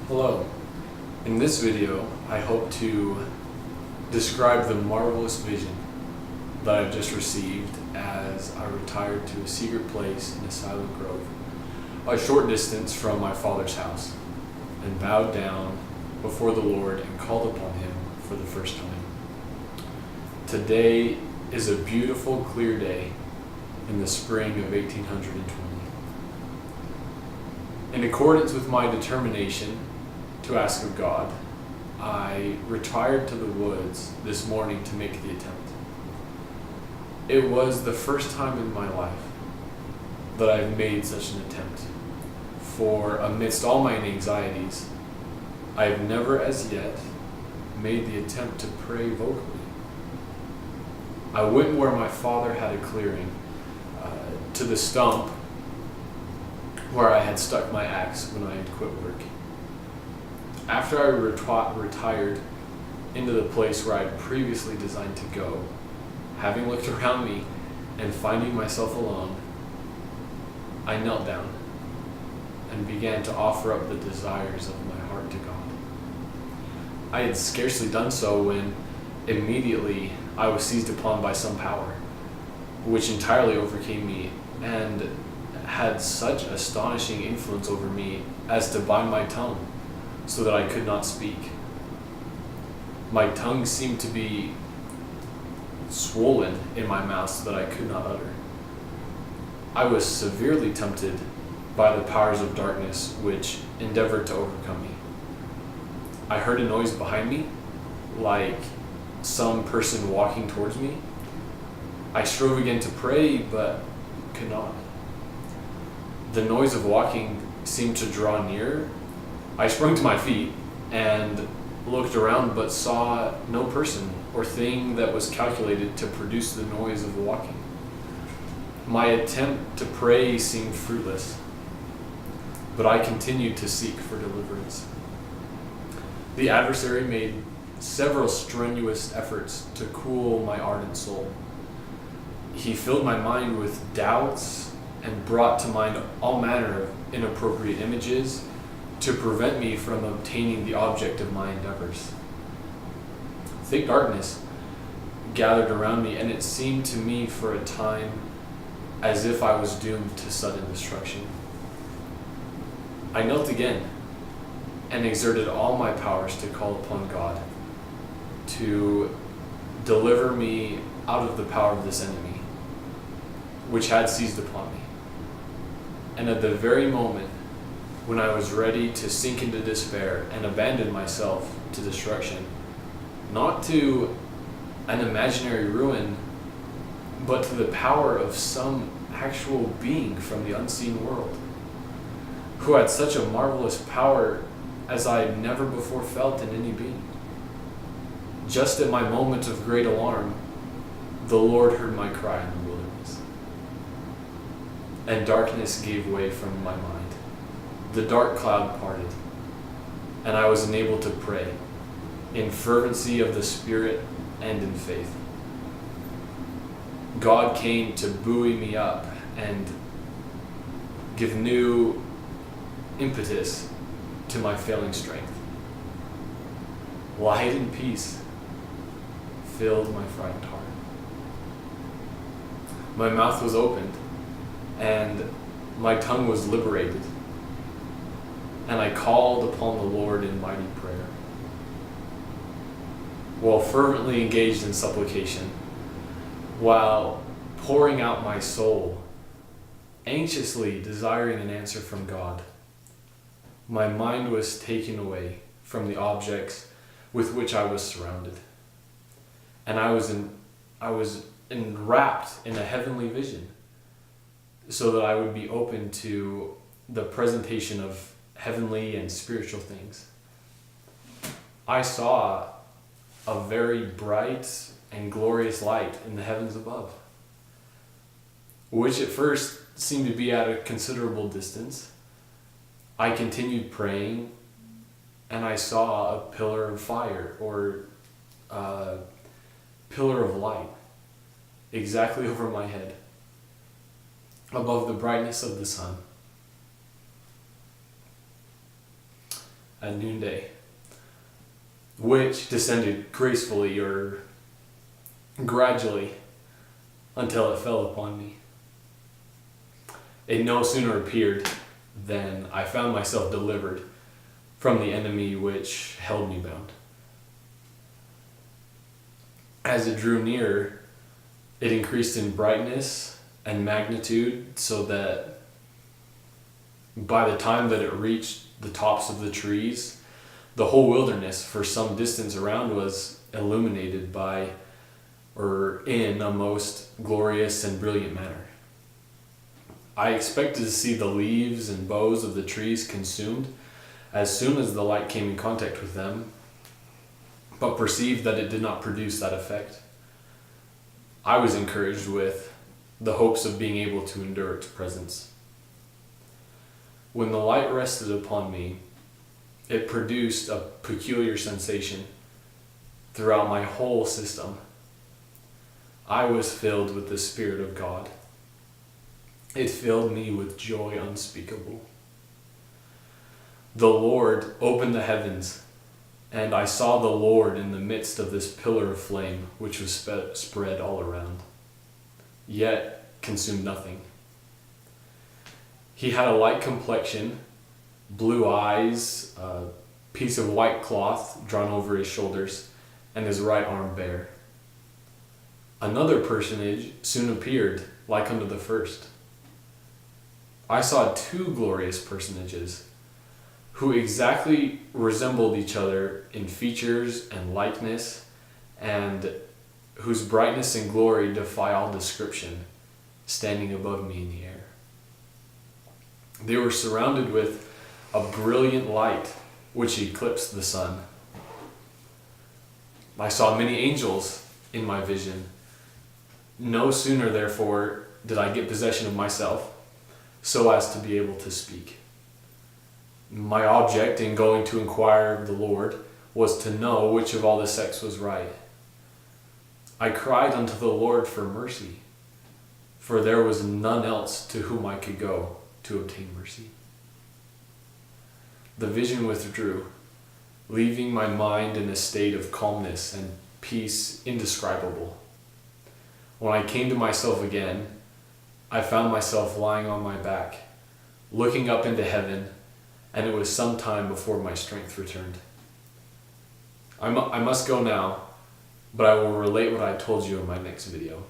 Hello. In this video, I hope to describe the marvelous vision that I've just received as I retired to a secret place in a silent grove, a short distance from my father's house, and bowed down before the Lord and called upon him for the first time. Today is a beautiful, clear day in the spring of 1820. In accordance with my determination to ask of God, I retired to the woods this morning to make the attempt. It was the first time in my life that I've made such an attempt, for amidst all my anxieties, I have never as yet made the attempt to pray vocally. I went where my father had a clearing, to the stump where I had stuck my axe when I had quit work. After I retired into the place where I had previously designed to go, having looked around me and finding myself alone, I knelt down and began to offer up the desires of my heart to God. I had scarcely done so when immediately I was seized upon by some power, which entirely overcame me and had such astonishing influence over me as to bind my tongue so that I could not speak. My tongue seemed to be swollen in my mouth so that I could not utter. I was severely tempted by the powers of darkness which endeavored to overcome me. I heard a noise behind me, like some person walking towards me. I strove again to pray, but could not. The noise of walking seemed to draw nearer. I sprung to my feet and looked around, but saw no person or thing that was calculated to produce the noise of walking. My attempt to pray seemed fruitless, but I continued to seek for deliverance. The adversary made several strenuous efforts to cool my ardent soul. He filled my mind with doubts and brought to mind all manner of inappropriate images to prevent me from obtaining the object of my endeavors. Thick darkness gathered around me, and it seemed to me for a time as if I was doomed to sudden destruction. I knelt again and exerted all my powers to call upon God to deliver me out of the power of this enemy, which had seized upon me. And at the very moment when I was ready to sink into despair and abandon myself to destruction, not to an imaginary ruin, but to the power of some actual being from the unseen world, who had such a marvelous power as I had never before felt in any being. Just at my moment of great alarm, the Lord heard my cry in the wilderness, and darkness gave way from my mind. The dark cloud parted, and I was enabled to pray in fervency of the Spirit and in faith. God came to buoy me up and give new impetus to my failing strength. Light and peace filled my frightened heart. My mouth was opened and my tongue was liberated, and I called upon the Lord in mighty prayer. While fervently engaged in supplication, while pouring out my soul, anxiously desiring an answer from God, my mind was taken away from the objects with which I was surrounded, and I was enwrapped in a heavenly vision, so that I would be open to the presentation of heavenly and spiritual things. I saw a very bright and glorious light in the heavens above, which at first seemed to be at a considerable distance. I continued praying, and I saw a pillar of fire, or a pillar of light, exactly over my head, above the brightness of the sun. at noonday, which descended gracefully or gradually until it fell upon me. It no sooner appeared than I found myself delivered from the enemy which held me bound. As it drew nearer, it increased in brightness and magnitude so that by the time that it reached the tops of the trees, the whole wilderness for some distance around was illuminated by or in a most glorious and brilliant manner. I expected to see the leaves and boughs of the trees consumed as soon as the light came in contact with them, but perceived that it did not produce that effect. I was encouraged with the hopes of being able to endure its presence. When the light rested upon me, it produced a peculiar sensation throughout my whole system. I was filled with the Spirit of God. It filled me with joy unspeakable. The Lord opened the heavens, and I saw the Lord in the midst of this pillar of flame which was spread all around, yet consumed nothing. He had a light complexion, blue eyes, a piece of white cloth drawn over his shoulders, and his right arm bare. Another personage soon appeared, like unto the first. I saw two glorious personages, who exactly resembled each other in features and likeness, and whose brightness and glory defy all description, standing above me in the air. They were surrounded with a brilliant light which eclipsed the sun. I saw many angels in my vision. No sooner, therefore, did I get possession of myself, so as to be able to speak. My object in going to inquire of the Lord was to know which of all the sects was right. I cried unto the Lord for mercy, for there was none else to whom I could go to obtain mercy. The vision withdrew, leaving my mind in a state of calmness and peace indescribable. When I came to myself again, I found myself lying on my back, looking up into heaven, and it was some time before my strength returned. I must go now, but I will relate what I told you in my next video.